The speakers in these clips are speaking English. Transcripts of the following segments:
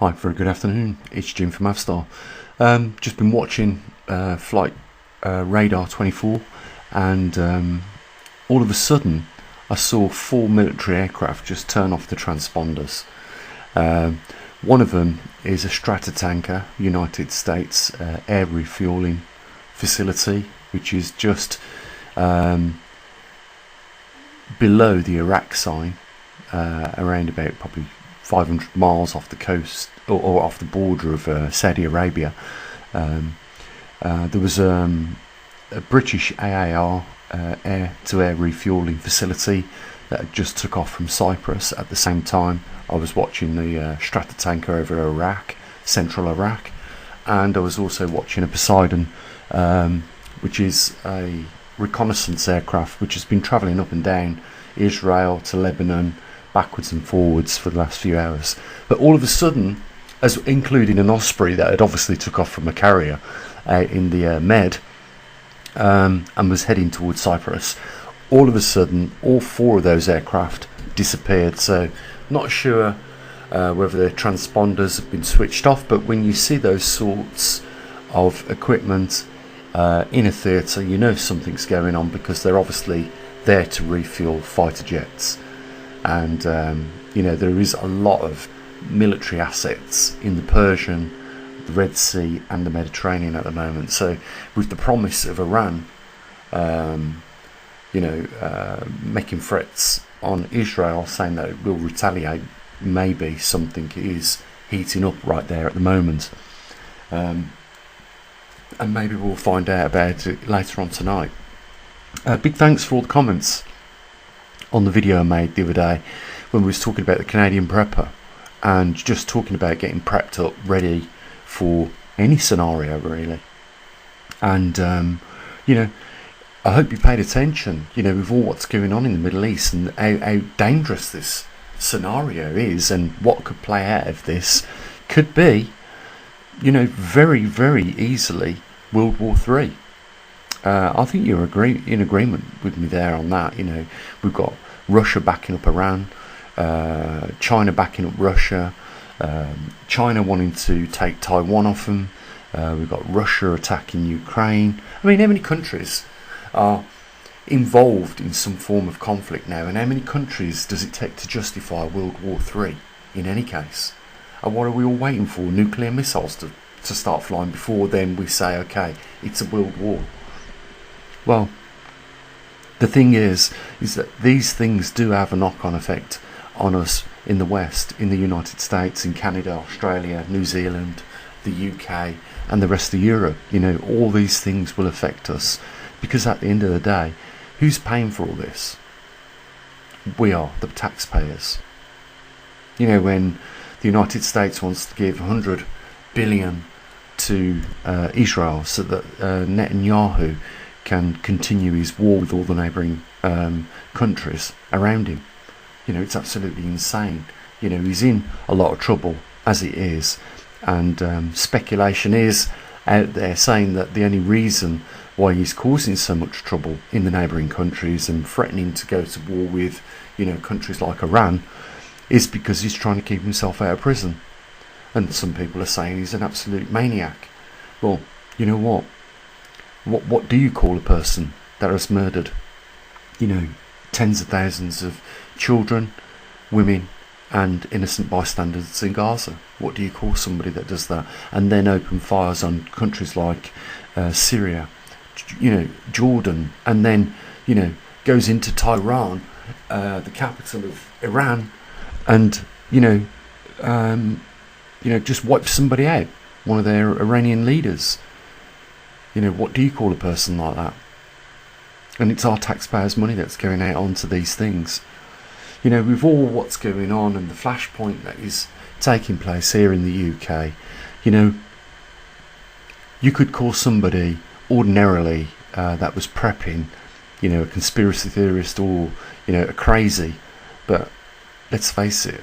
Hi, very good afternoon. It's Jim from Avstar. Just been watching flight radar 24, and all of a sudden I saw 4 military aircraft just turn off the transponders. One of them is a Stratotanker, United States air refueling facility, which is just below the Iraq sign, around about probably 500 miles off the coast or off the border of Saudi Arabia. There was a British AAR air-to-air refueling facility that just took off from Cyprus. At the same time, I was watching the Stratotanker over Iraq, central Iraq, and I was also watching a Poseidon, which is a reconnaissance aircraft which has been travelling up and down Israel to Lebanon, backwards and forwards for the last few hours. But all of a sudden, as including an Osprey that had obviously took off from a carrier out in the Med, and was heading towards Cyprus, all of a sudden all 4 of those aircraft disappeared. So not sure whether their transponders have been switched off, but when you see those sorts of equipment in a theatre, you know something's going on, because they're obviously there to refuel fighter jets. And there is a lot of military assets in the Persian, the Red Sea and the Mediterranean at the moment. So with the promise of Iran making threats on Israel, saying that it will retaliate, maybe something is heating up right there at the moment, and maybe we'll find out about it later on tonight. Big thanks for all the comments on the video I made the other day when we was talking about the Canadian prepper, and just talking about getting prepped up, ready for any scenario really. And I hope you paid attention, with all what's going on in the Middle East, and how dangerous this scenario is, and what could play out of this could be, very, very easily World War 3. I think you're in agreement with me there on that. We've got Russia backing up Iran, China backing up Russia, China wanting to take Taiwan off them. We've got Russia attacking Ukraine. I mean, how many countries are involved in some form of conflict now, and how many countries does it take to justify World War 3 in any case? And what are we all waiting for? Nuclear missiles to start flying before then we say, okay, it's a world war? Well, the thing is that these things do have a knock-on effect on us in the West, in the United States, in Canada, Australia, New Zealand, the UK and the rest of Europe. All these things will affect us, because at the end of the day, who's paying for all this? We are, the taxpayers. When the United States wants to give 100 billion to Israel so that Netanyahu can continue his war with all the neighbouring countries around him, it's absolutely insane. He's in a lot of trouble as it is, and speculation is out there saying that the only reason why he's causing so much trouble in the neighbouring countries and threatening to go to war with countries like Iran is because he's trying to keep himself out of prison. And some people are saying he's an absolute maniac. Well, you know what? What do you call a person that has murdered tens of thousands of children, women and innocent bystanders in Gaza? What do you call somebody that does that, and then open fires on countries like Syria, Jordan, and then goes into Tehran, the capital of Iran, and just wipes somebody out, one of their Iranian leaders? What do you call a person like that? And it's our taxpayers' money that's going out onto these things. With all what's going on and the flashpoint that is taking place here in the UK, you could call somebody ordinarily that was prepping, a conspiracy theorist, or a crazy. But let's face it,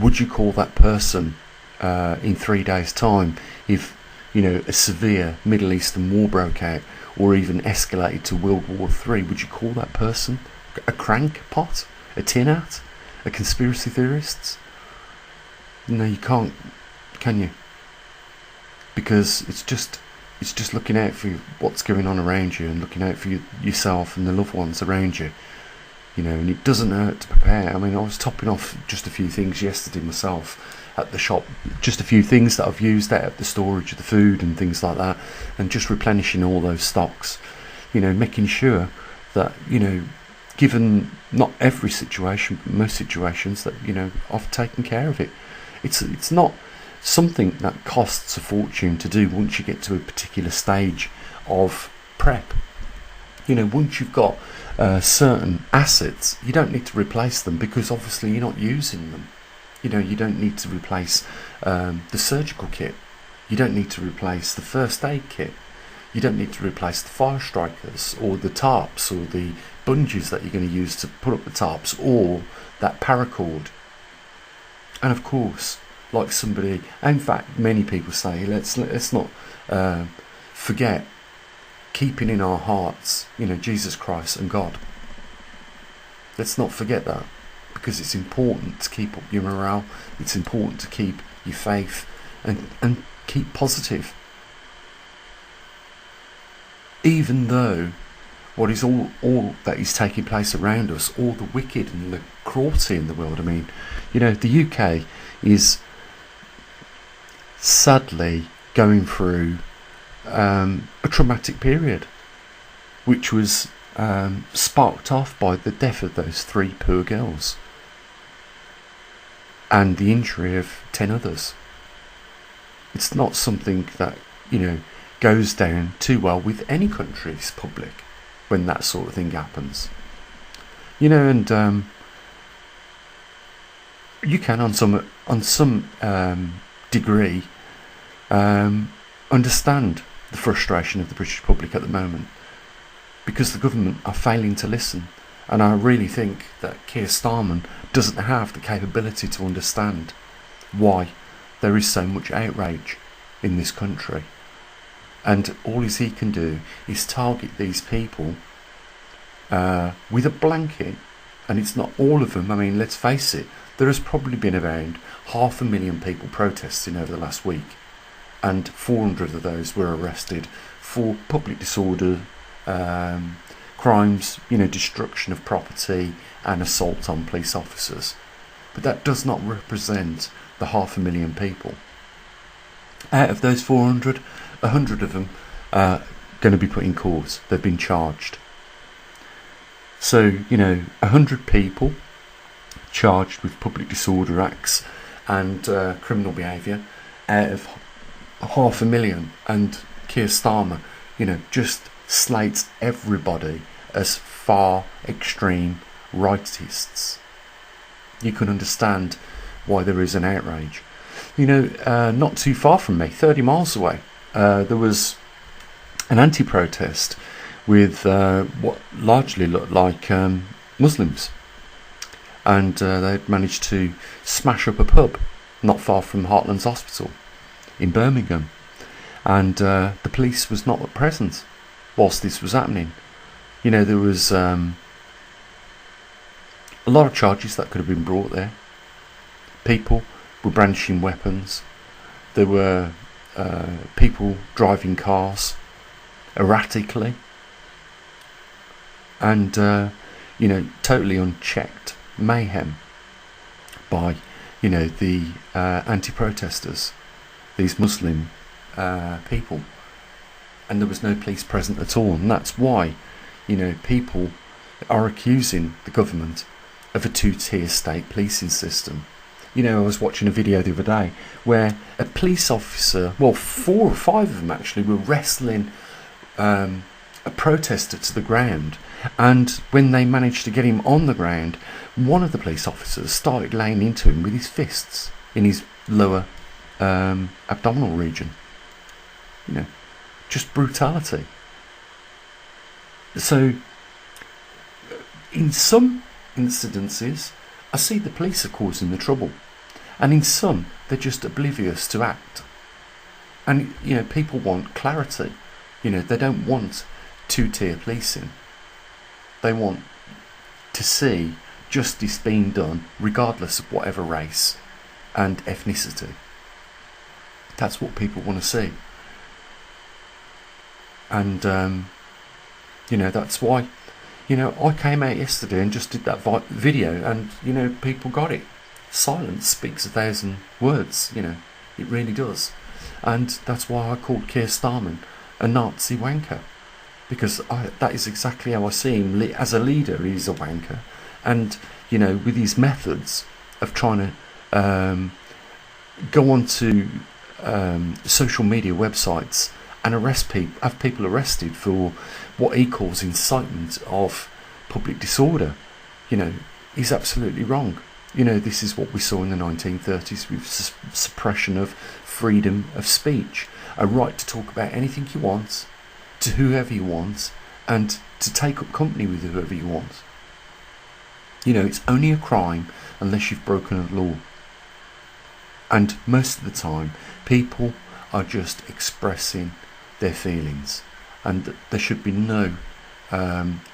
would you call that person in 3 days' time, if a severe Middle Eastern war broke out, or even escalated to World War 3, would you call that person a crankpot, a tin hat, a conspiracy theorist? No, you can't, can you? Because it's just looking out for what's going on around you and looking out for yourself and the loved ones around you. You know, and it doesn't hurt to prepare. I mean, I was topping off just a few things yesterday myself at the shop, just a few things that I've used out of the storage of the food and things like that, and just replenishing all those stocks. You know, making sure that, you know, given not every situation, but most situations, that, you know, I've taken care of it. It's not something that costs a fortune to do once you get to a particular stage of prep. You know, once you've got certain assets, you don't need to replace them, because obviously you're not using them. You know, you don't need to replace the surgical kit. You don't need to replace the first aid kit. You don't need to replace the fire strikers or the tarps or the bungees that you're going to use to put up the tarps, or that paracord. And of course, like somebody, in fact many people say, let's not forget keeping in our hearts, you know, Jesus Christ and God. Let's not forget that, because it's important to keep up your morale. It's important to keep your faith and keep positive, even though what is all that is taking place around us, all the wicked and the cruelty in the world. I mean, you know, the UK is sadly going through a traumatic period, which was sparked off by the death of those 3 poor girls and the injury of 10 others. It's not something that, you know, goes down too well with any country's public when that sort of thing happens. You know, and you can on some degree understand the frustration of the British public at the moment, because the government are failing to listen. And I really think that Keir Starmer doesn't have the capability to understand why there is so much outrage in this country. And all he can do is target these people with a blanket. And it's not all of them. I mean, let's face it, there has probably been around 500,000 people protesting over the last week, and 400 of those were arrested for public disorder, crimes, you know, destruction of property and assault on police officers. But that does not represent the 500,000 people. Out of those 400, 100 of them are going to be put in court. They've been charged. So, you know, 100 people charged with public disorder acts and criminal behaviour out of 500,000, and Keir Starmer, you know, just slates everybody as far extreme rightists. You can understand why there is an outrage. You know, not too far from me, 30 miles away, there was an anti-protest with what largely looked like Muslims, and they'd managed to smash up a pub not far from Heartlands Hospital in Birmingham, and the police was not present whilst this was happening. You know, there was a lot of charges that could have been brought there. People were brandishing weapons. There were people driving cars erratically, and you know, totally unchecked mayhem by, you know, the anti-protesters, these Muslim people, and there was no police present at all. And that's why, you know, people are accusing the government of a 2-tier state policing system. You know, I was watching a video the other day where a police officer, well, 4 or 5 of them actually, were wrestling a protester to the ground, and when they managed to get him on the ground, one of the police officers started laying into him with his fists in his lower abdominal region. You know, just brutality. So in some incidences, I see the police are causing the trouble, and in some they're just oblivious to act. And, you know, people want clarity. You know, they don't want 2-tier policing. They want to see justice being done regardless of whatever race, and ethnicity. That's what people want to see. And that's why I came out yesterday and just did that video, and people got it. Silence speaks 1,000 words. It really does. And that's why I called Keir Starmer a Nazi wanker, because that is exactly how I see him. As a leader, he's a wanker. And with his methods of trying to go onto social media websites and have people arrested for what he calls incitement of public disorder, he's absolutely wrong. This is what we saw in the 1930s with suppression of freedom of speech, a right to talk about anything you want, to whoever you want, and to take up company with whoever you want. It's only a crime unless you've broken a law. And most of the time, people are just expressing their feelings, and there should be no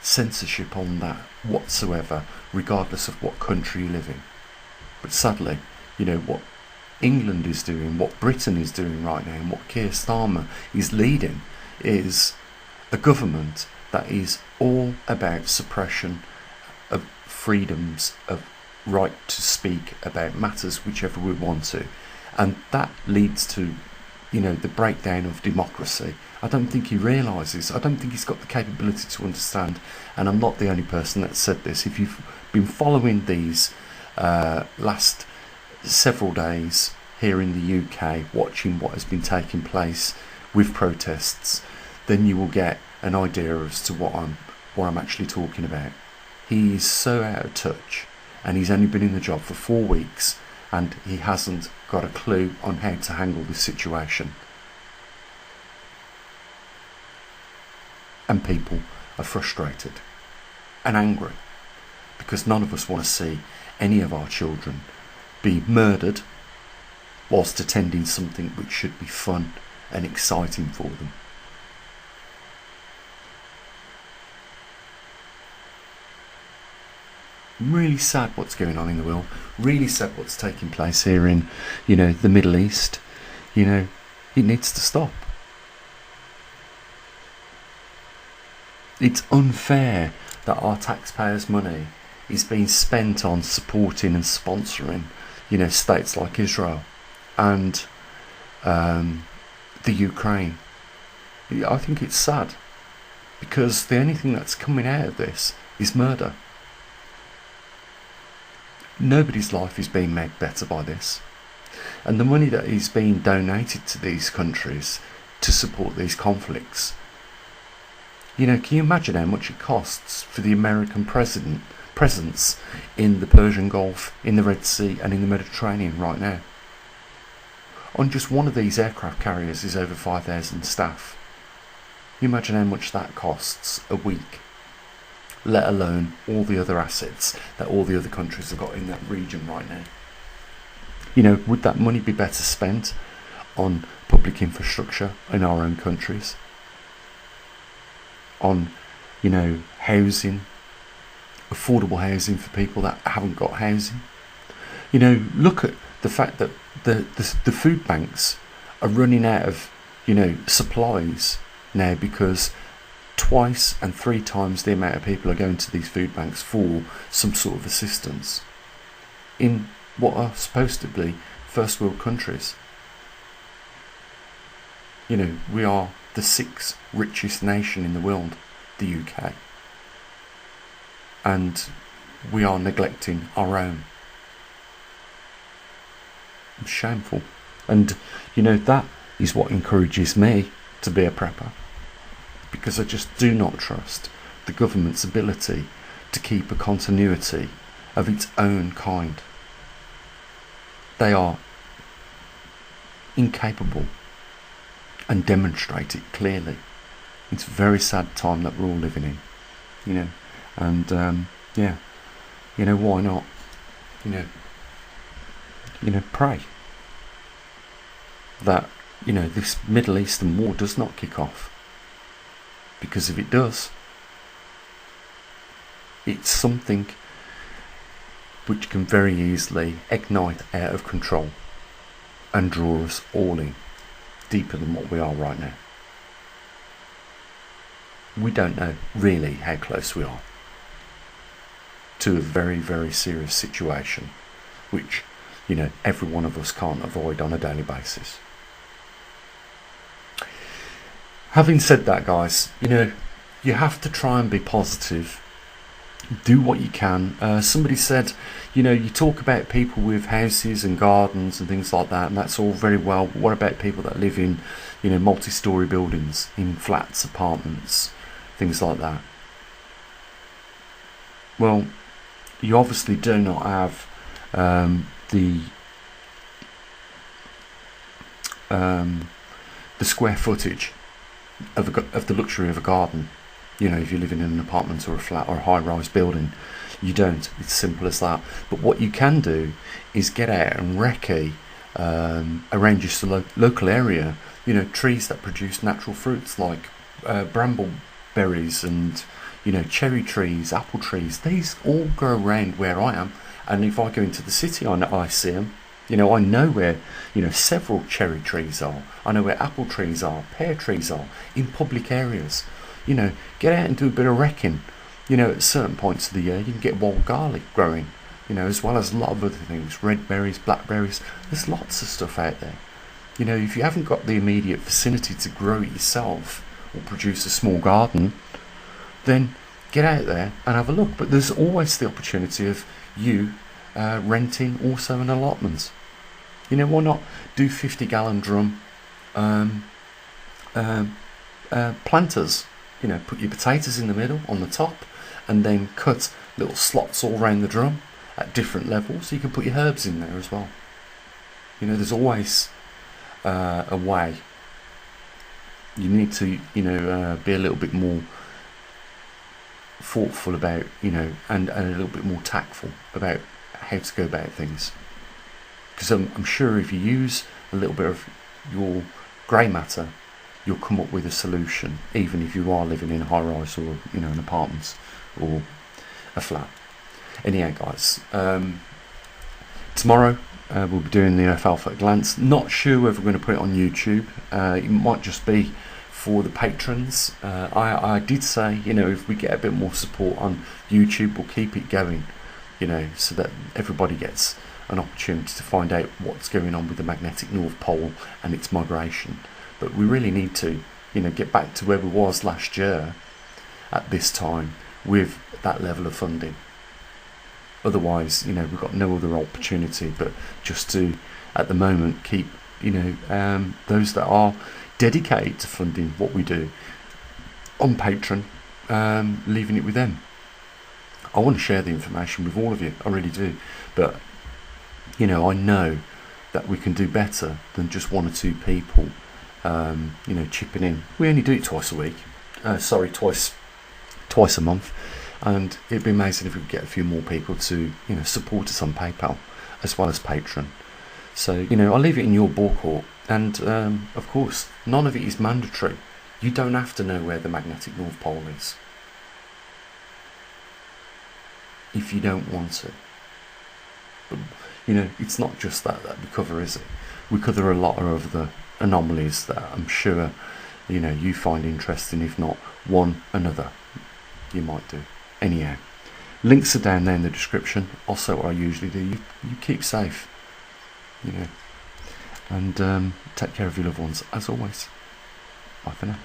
censorship on that whatsoever, regardless of what country you live in. But sadly, what England is doing, what Britain is doing right now, and what Keir Starmer is leading is a government that is all about suppression of freedoms of right to speak about matters whichever we want to, and that leads to the breakdown of democracy. I don't think he realises. I don't think he's got the capability to understand, and I'm not the only person that said this. If you've been following these last several days here in the UK, watching what has been taking place with protests, then you will get an idea as to what I'm actually talking about. He is so out of touch, and he's only been in the job for 4 weeks, and he hasn't got a clue on how to handle this situation. And people are frustrated and angry because none of us want to see any of our children be murdered whilst attending something which should be fun and exciting for them. Really sad what's going on in the world. Really sad what's taking place here in, the Middle East. It needs to stop. It's unfair that our taxpayers' money is being spent on supporting and sponsoring, states like Israel and the Ukraine. I think it's sad because the only thing that's coming out of this is murder. Nobody's life is being made better by this. And the money that is being donated to these countries to support these conflicts, can you imagine how much it costs for the American presence in the Persian Gulf, in the Red Sea and in the Mediterranean right now? On just one of these aircraft carriers is over 5,000 staff. Can you imagine how much that costs a week? Let alone all the other assets that all the other countries have got in that region right now. Would that money be better spent on public infrastructure in our own countries? On, housing, affordable housing for people that haven't got housing? Look at the fact that the food banks are running out of, supplies now because twice and 3 times the amount of people are going to these food banks for some sort of assistance in what are supposed to be first world countries. We are the 6th richest nation in the world, the UK, and we are neglecting our own. It's shameful. And that is what encourages me to be a prepper, because I just do not trust the government's ability to keep a continuity of its own kind. They are incapable and demonstrate it clearly. It's a very sad time that we're all living in, and why not, pray that, this Middle Eastern war does not kick off. Because if it does, it's something which can very easily ignite out of control and draw us all in deeper than what we are right now. We don't know really how close we are to a very, very serious situation, which, you know, every one of us can't avoid on a daily basis. Having said that, guys, you know, you have to try and be positive. Do what you can. Somebody said, you know, you talk about people with houses and gardens and things like that, and that's all very well, but what about people that live in, you know, multi-storey buildings, in flats, apartments, things like that? Well, you obviously do not have the square footage of the luxury of a garden. You know, if you're living in an apartment or a flat or a high-rise building, you don't. It's simple as that. But what you can do is get out and recce around your local area, you know, trees that produce natural fruits like brambleberries and, you know, cherry trees, apple trees. These all grow around where I am, and if I go into the city, I see them. You know, I know where, you know, several cherry trees are. I know where apple trees are, pear trees are, in public areas. You know, get out and do a bit of wrecking. You know, at certain points of the year, you can get wild garlic growing, you know, as well as a lot of other things, red berries, blackberries. There's lots of stuff out there. You know, if you haven't got the immediate vicinity to grow it yourself or produce a small garden, then get out there and have a look. But there's always the opportunity of you renting also an allotment. You know, why not do 50-gallon drum planters? You know, put your potatoes in the middle on the top, and then cut little slots all around the drum at different levels, so you can put your herbs in there as well. You know, there's always a way. You need to, you know, be a little bit more thoughtful about, you know, and a little bit more tactful about how to go about things. Because I'm sure if you use a little bit of your grey matter, you'll come up with a solution, even if you are living in a high-rise or, you know, an apartment or a flat. Anyhow, guys, tomorrow we'll be doing the alfalfa at glance. Not sure whether we're going to put it on YouTube. It might just be for the patrons. I did say, you know, if we get a bit more support on YouTube, we'll keep it going, you know, so that everybody gets an opportunity to find out what's going on with the magnetic North Pole and its migration. But we really need to, you know, get back to where we was last year at this time with that level of funding. Otherwise, you know, we've got no other opportunity but just to, at the moment, keep, you know, those that are dedicated to funding what we do on Patreon, leaving it with them. I want to share the information with all of you, I really do. But, you know, I know that we can do better than just one or two people you know, chipping in. We only do it twice a week, twice a month, and it'd be amazing if we could get a few more people to, you know, support us on PayPal as well as Patreon. So, you know, I'll leave it in your ball court, and of course none of it is mandatory. You don't have to know where the magnetic North Pole is if you don't want to. But, you know, it's not just that we cover, is it? We cover a lot of the anomalies that I'm sure, you know, you find interesting. If not one, another you might do. Anyhow, links are down there in the description. Also, what I usually do, you keep safe, you know, and take care of your loved ones as always. Bye for now.